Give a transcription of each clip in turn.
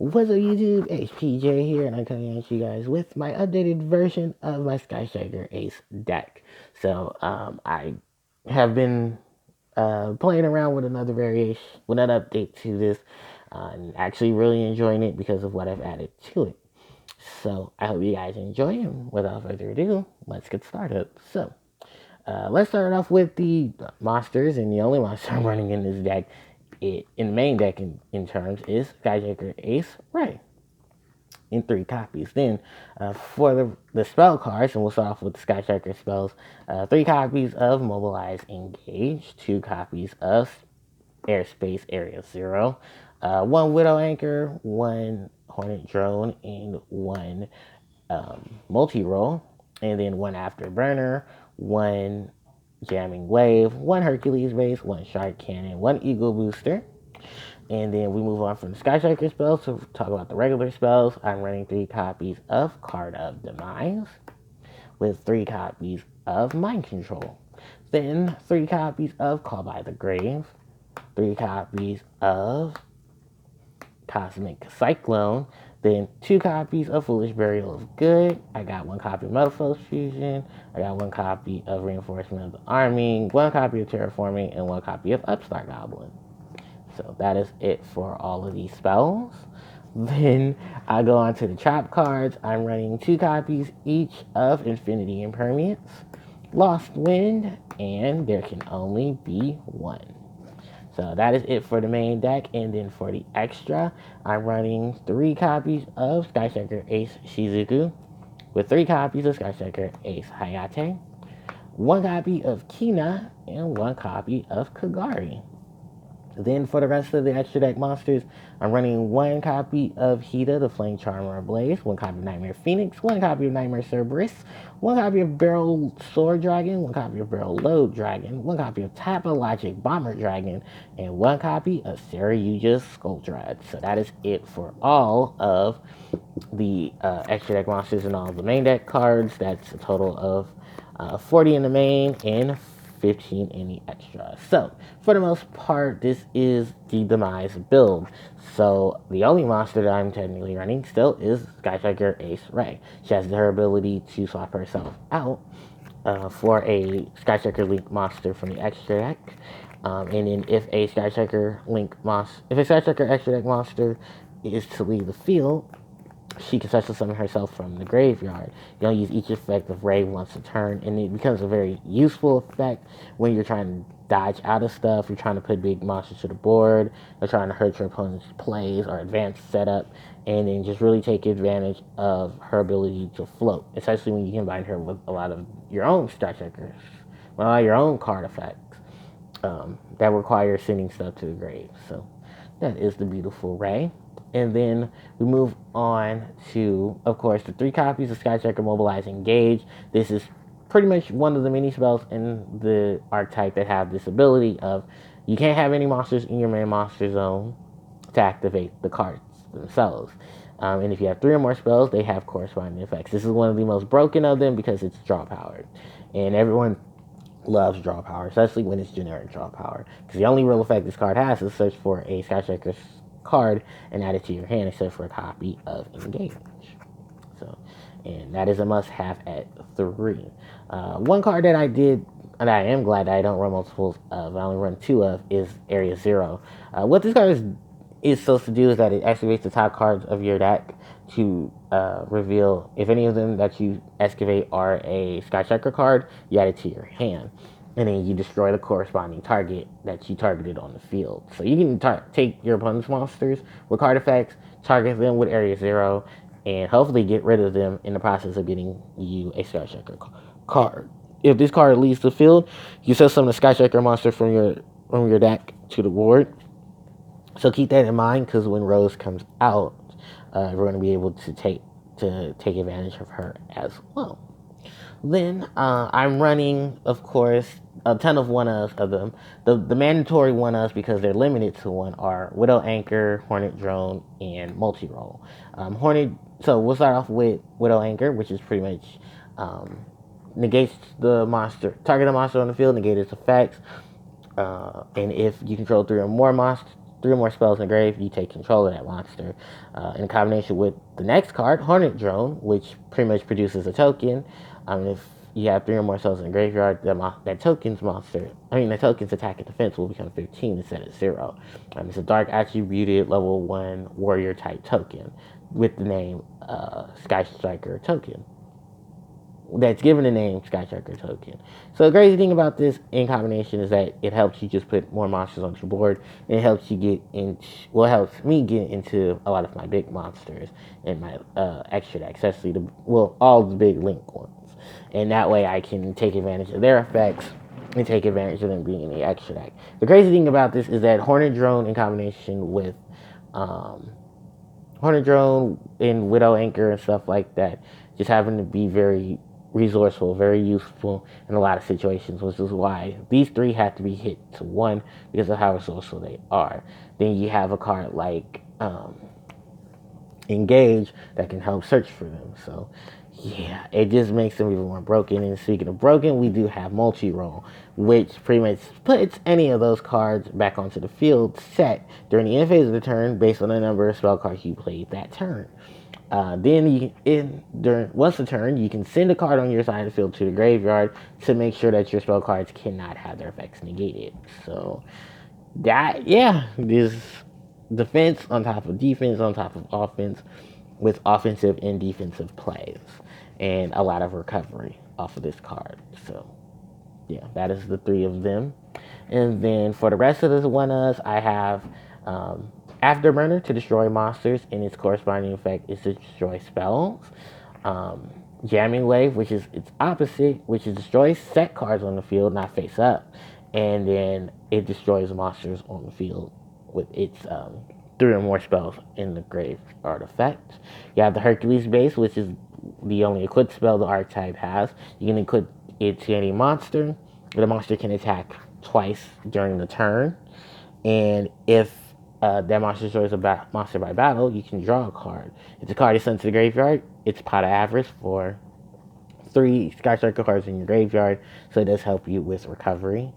What's up YouTube? HPJ here, and I'm coming at you guys with my updated version of my Sky Striker Ace deck. I have been playing around with another variation, with an update to this, and actually really enjoying it because of what I've added to it. So I hope you guys enjoy, and without further ado, let's get started. Let's start off with the monsters, and the only monster I'm running in this deck, in the main deck in terms, is Skyjacker Ace Ray in 3 copies. Then for the spell cards, and we'll start off with the Skyjacker spells, 3 copies of Mobilize Engage, 2 copies of Airspace Area 0, 1 Widow Anchor, 1 Hornet Drone, and 1 multi-roll, and then 1 Afterburner, 1 Jamming Wave, 1 Hercules Base, 1 Shark Cannon, 1 Eagle Booster. And then we move on from the Sky Striker spells to talk about the regular spells. I'm running 3 copies of Card of Demise with 3 copies of Mind Control. Then 3 copies of Call by the Grave, 3 copies of Cosmic Cyclone, then 2 copies of Foolish Burial of Good. I got 1 copy of Metal Fusion. I got 1 copy of Reinforcement of the Army, 1 copy of Terraforming, and 1 copy of Upstart Goblin. So that is it for all of these spells. Then I go on to the trap cards. I'm running 2 copies each of Infinity Impermeance, Lost Wind, and There Can Only Be One. So that is it for the main deck. And then for the extra, I'm running 3 copies of Sky Striker Ace Shizuku with 3 copies of Sky Striker Ace Hayate, 1 copy of Kina, and 1 copy of Kagari. Then for the rest of the extra deck monsters, I'm running 1 copy of Hida, the Flame Charmer Ablaze, 1 copy of Nightmare Phoenix, 1 copy of Nightmare Cerberus, 1 copy of Barrel Sword Dragon, 1 copy of Barrel Load Dragon, 1 copy of Tapalogic Bomber Dragon, and 1 copy of Saryuja's Skuldred. So that is it for all of the extra deck monsters and all of the main deck cards. That's a total of 40 in the main and 15 in the extra. So, for the most part, this is the Demise build. So, the only monster that I'm technically running still is Sky Striker Ace Ray. She has her ability to swap herself out for a Sky Striker Link monster from the extra deck. And then if a Sky Striker extra deck monster is to leave the field, she can special summon herself from the graveyard. You don't use each effect of Ray once a turn, and it becomes a very useful effect when you're trying to dodge out of stuff, you're trying to put big monsters to the board, or trying to hurt your opponent's plays or advanced setup, and then just really take advantage of her ability to float, especially when you combine her with a lot of your own Star Checkers, a lot of your own card effects that require sending stuff to the grave. So that is the beautiful Ray. And then we move on to, of course, the 3 copies of Sky Striker Mobilize Engage. This is pretty much one of the mini spells in the archetype that have this ability of you can't have any monsters in your main monster zone to activate the cards themselves. And if you have 3 or more spells, they have corresponding effects. This is one of the most broken of them because it's draw powered. And everyone loves draw power, especially when it's generic draw power. Because the only real effect this card has is search for a Sky Striker card and add it to your hand except for a copy of Engage. So, and that is a must-have at 3. One card that I did, and I am glad that I don't run multiples of, I only run 2 of, is Area 0. What this card is supposed to do is that it activates the top cards of your deck to reveal if any of them that you excavate are a Sky Striker card, you add it to your hand. And then you destroy the corresponding target that you targeted on the field. So you can take your opponent's monsters with card effects, target them with Area 0, and hopefully get rid of them in the process of getting you a Sky Striker card. If this card leaves the field, you set some of the Sky Striker monster from your deck to the board. So keep that in mind, because when Rose comes out, we're going to be able to take advantage of her as well. Then I'm running, of course, a ton of 1-ofs of them. The mandatory 1-ofs, because they're limited to 1, are Widow Anchor, Hornet Drone, and Multi-Roll. So we'll start off with Widow Anchor, which is pretty much negates target the monster on the field, negate its effects. And if you control 3 or more 3 or more spells in the grave, you take control of that monster. In combination with the next card, Hornet Drone, which pretty much produces a token. If you have 3 or more spells in the graveyard, that token's the token's attack and defense will become 15 instead of 0. It's a dark attributed level 1 warrior type token with the name Sky Striker token. That's given the name Sky Striker token. So the crazy thing about this in combination is that it helps you just put more monsters on your board, and it helps you get into, well, it helps me get into a lot of my big monsters and my extra decks, especially all the big Link ones. And that way I can take advantage of their effects and take advantage of them being in the extra deck. The crazy thing about this is that Hornet Drone in combination with Hornet Drone and Widow Anchor and stuff like that just happen to be very resourceful, very useful in a lot of situations, which is why these 3 have to be hit to 1 because of how resourceful they are. Then you have a card like Engage that can help search for them. So yeah, it just makes them even more broken. And speaking of broken, we do have multi-roll, which pretty much puts any of those cards back onto the field set during the end phase of the turn based on the number of spell cards you played that turn. Once a turn, you can send a card on your side of the field to the graveyard to make sure that your spell cards cannot have their effects negated. So this defense on top of defense on top of offense with offensive and defensive plays and a lot of recovery off of this card. So yeah, that is the 3 of them. And then for the rest of the one-us, I have Afterburner to destroy monsters, and its corresponding effect is to destroy spells. Jamming Wave, which is its opposite, which is destroys set cards on the field, not face up. And then it destroys monsters on the field with its 3 or more spells in the graveyard effect. You have the Hercules base, which is the only equipped spell the archetype has. You can equip it to any monster. The monster can attack twice during the turn. And if that monster destroys a monster by battle, you can draw a card. If the card is sent to the graveyard, it's pot of avarice for 3 Sky Striker cards in your graveyard, so it does help you with recovery.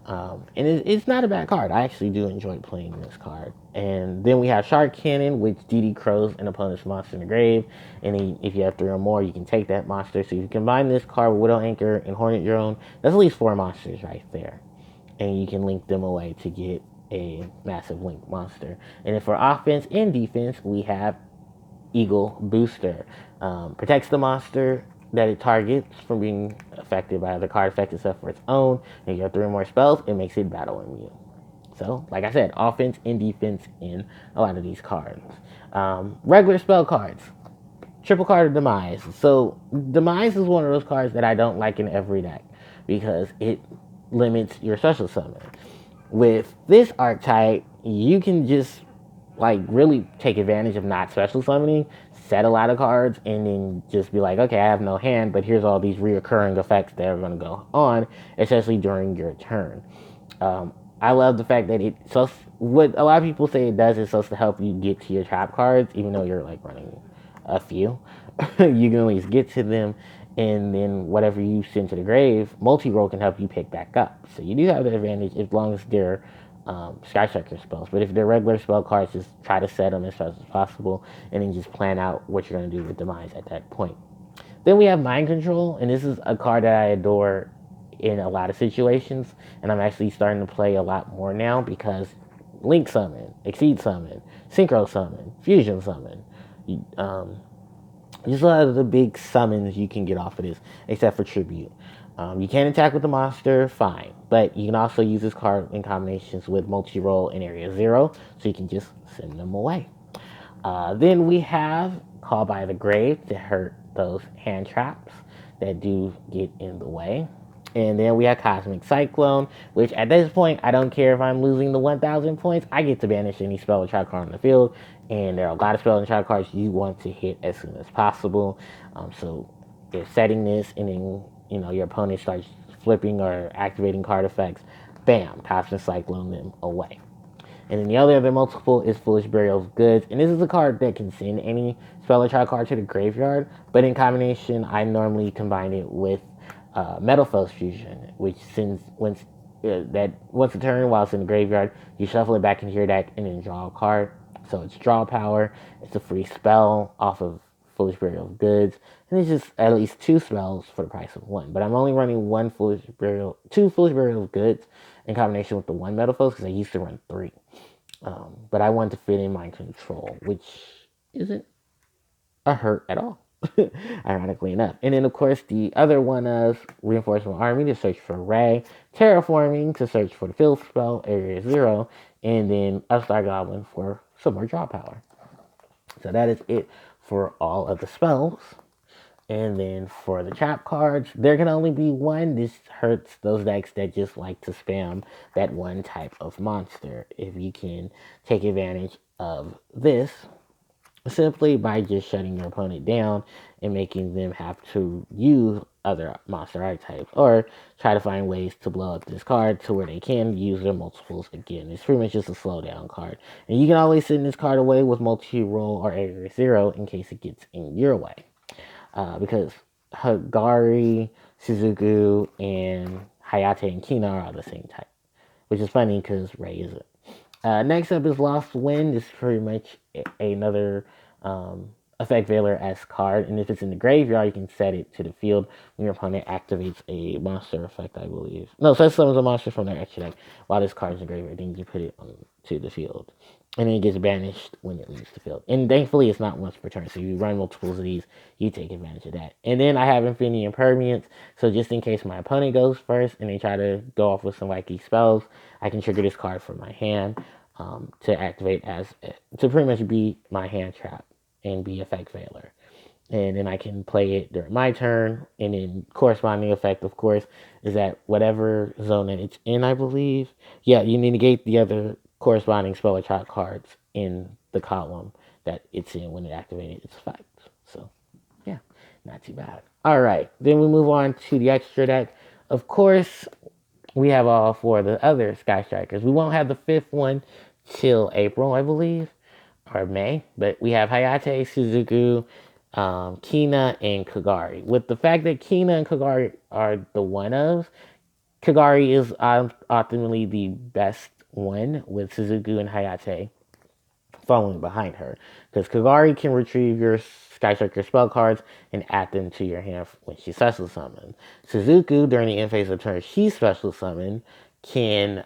And it's not a bad card. I actually do enjoy playing this card. And then we have Shark Cannon, which DD crows an opponent's monster in the grave. And if you have 3 or more, you can take that monster. So if you combine this card with Widow Anchor and Hornet Drone, that's at least 4 monsters right there. And you can link them away to get a massive link monster. And then for offense and defense, we have Eagle Booster. Protects the monster that it targets from being affected by other card effects except for its own. And if you have 3 or more spells, it makes it battle immune. So, like I said, offense and defense in a lot of these cards. Regular spell cards. Triple card of Demise. So, Demise is one of those cards that I don't like in every deck because it limits your special summon. With this archetype, you can just really take advantage of not special summoning, set a lot of cards, and then just be like, okay, I have no hand, but here's all these reoccurring effects that are going to go on, especially during your turn. I love the fact that what a lot of people say it does is supposed to help you get to your trap cards, even though you're running a few. You can at least get to them, and then whatever you send to the grave, multi-roll can help you pick back up. So you do have the advantage as long as they're Sky Striker spells. But if they're regular spell cards, just try to set them as fast as possible, and then just plan out what you're going to do with Demise at that point. Then we have Mind Control, and this is a card that I adore in a lot of situations, and I'm actually starting to play a lot more now because Link Summon, Exceed Summon, Synchro Summon, Fusion Summon, just a lot of the big summons you can get off of this, except for Tribute. You can attack with the monster, fine, but you can also use this card in combinations with multi-roll in Area 0, so you can just send them away. Then we have Call by the Grave to hurt those hand traps that do get in the way. And then we have Cosmic Cyclone, which at this point, I don't care if I'm losing the 1,000 points. I get to banish any spell or trap card on the field. And there are a lot of spell and trap cards you want to hit as soon as possible. So if setting this and then, your opponent starts flipping or activating card effects, bam, Cosmic Cyclone them away. And then the other multiple is Foolish Burial of Goods. And this is a card that can send any spell or trap card to the graveyard. But in combination, I normally combine it with Metal Foes Fusion, which sends, that once a turn while it's in the graveyard, you shuffle it back into your deck and then draw a card. So it's draw power. It's a free spell off of Foolish Burial of Goods, and it's just at least two spells for the price of one. But I'm only running two Foolish Burial of Goods in combination with the one Metal Foes because I used to run three. But I wanted to fit in Mind Control, which isn't a hurt at all. Ironically enough. And then, of course, the other one is Reinforcement Army to search for Ray, Terraforming to search for the Field Spell, Area Zero, and then Upstart Goblin for some more draw power. So that is it for all of the spells. And then for the trap cards, there can only be one. This hurts those decks that just like to spam that one type of monster. If you can take advantage of this, simply by just shutting your opponent down and making them have to use other monster archetypes or try to find ways to blow up this card to where they can use their multiples again. It's pretty much just a slowdown card. And you can always send this card away with multi-roll or area zero in case it gets in your way. Because Hagari, Suzuku, and Hayate and Kina are all the same type. Which is funny because Ray isn't. Next up is Lost Wind. This is pretty much another Effect Veiler-esque card. And if it's in the graveyard, you can set it to the field when your opponent activates a monster effect, I believe. No, set summons a monster from their extra deck while this card's in the graveyard. Then you put it to the field. And then it gets banished when it leaves the field. And thankfully, it's not once per turn. So you run multiples of these, you take advantage of that. And then I have Infinity Impermanence. So just in case my opponent goes first and they try to go off with some wacky spells, I can trigger this card from my hand to activate to pretty much be my hand trap and be Effect Veiler. And then I can play it during my turn. And then corresponding effect, of course, is that whatever zone that it's in, I believe. Yeah, you negate the other corresponding spell or trap cards in the column that it's in when it activated its effect. So, yeah, not too bad. All right, then we move on to the extra deck. Of course, we have all four of the other Sky Strikers. We won't have the fifth one till April, I believe, or May. But we have Hayate, Suzuku, Kina, and Kagari. With the fact that Kina and Kagari are the one-ofs, Kagari is ultimately the best one, with Suzuku and Hayate following behind her. Because Kagari can retrieve your Sky Striker spell cards and add them to your hand when she special summons. Suzuku, during the end phase of turn she special summon, can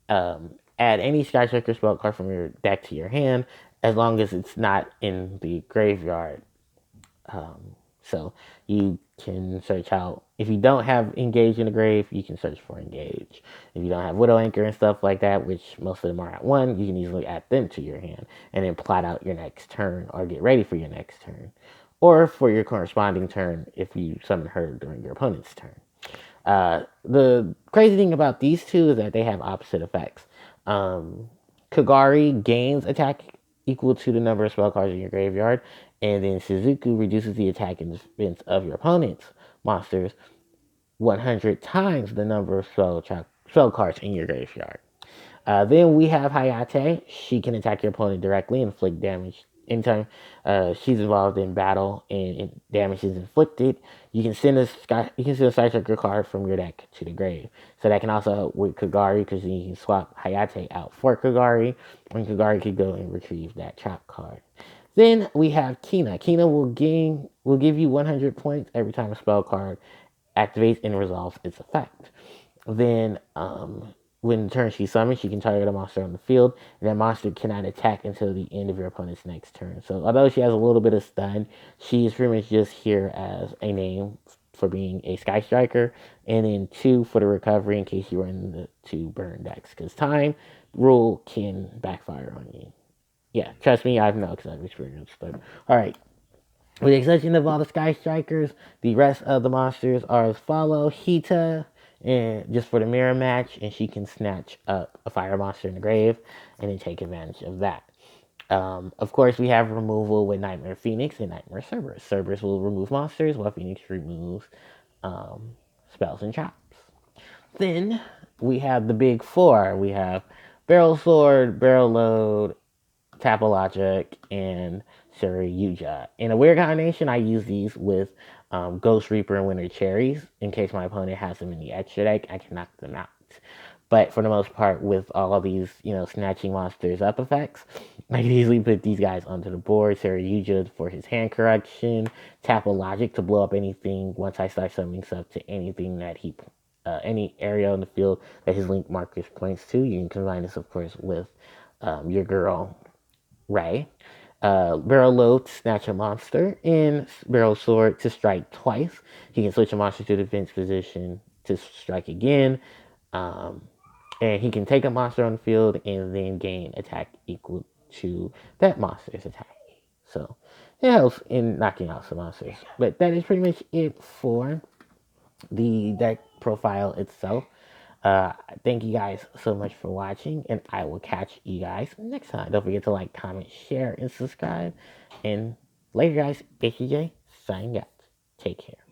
add any Sky Striker spell card from your deck to your hand as long as it's not in the graveyard. So you can search out, if you don't have Engage in the grave, you can search for Engage. If you don't have Widow Anchor and stuff like that, which most of them are at one, you can easily add them to your hand and then plot out your next turn or get ready for your next turn. Or for your corresponding turn if you summon her during your opponent's turn. The crazy thing about these two is that they have opposite effects. Kagari gains attack equal to the number of spell cards in your graveyard, and then Suzuku reduces the attack and defense of your opponent's monsters 100 times the number of spell cards in your graveyard. Then we have Hayate. She can attack your opponent directly and inflict damage anytime she's involved in battle and damage is inflicted. You can send a Sky Striker card from your deck to the grave. So that can also help with Kagari because you can swap Hayate out for Kagari, and Kagari could go and retrieve that trap card. Then we have Kina. Kina will give you 100 points every time a spell card activates and resolves its effect. Then, when the turn she summons, she can target a monster on the field, and that monster cannot attack until the end of your opponent's next turn. So, although she has a little bit of stun, she is pretty much just here as a name for being a Sky Striker, and then 2 for the recovery in case you run the 2 burn decks, because time rule can backfire on you. Yeah, trust me, I've known because I've experienced it. All right. With the exception of all the Sky Strikers, the rest of the monsters are as follow. Hita, and just for the mirror match, and she can snatch up a fire monster in the grave and then take advantage of that. Of course, we have removal with Nightmare Phoenix and Nightmare Cerberus. Cerberus will remove monsters, while Phoenix removes spells and traps. Then we have the big 4. We have Barrel Sword, Barrel Load, Tapologic, and Yuja. In a weird combination, I use these with Ghost Reaper and Winter Cherries. In case my opponent has them in the extra deck, I can knock them out. But for the most part, with all of these, snatching monsters up effects, I can easily put these guys onto the board. Saryuja for his hand correction, Tackle Logic to blow up anything once I start summoning stuff to anything that any area on the field that his link markers points to. You can combine this, of course, with your girl, Ray. Barrel Load to snatch a monster, and Barrel Sword to strike twice. He can switch a monster to defense position to strike again. Um, and he can take a monster on the field and then gain attack equal to that monster's attack. So it helps in knocking out some monsters. But that is pretty much it for the deck profile itself. Thank you guys so much for watching, and I will catch you guys next time. Don't forget to like, comment, share, and subscribe. And later, guys, HJ signing out. Take care.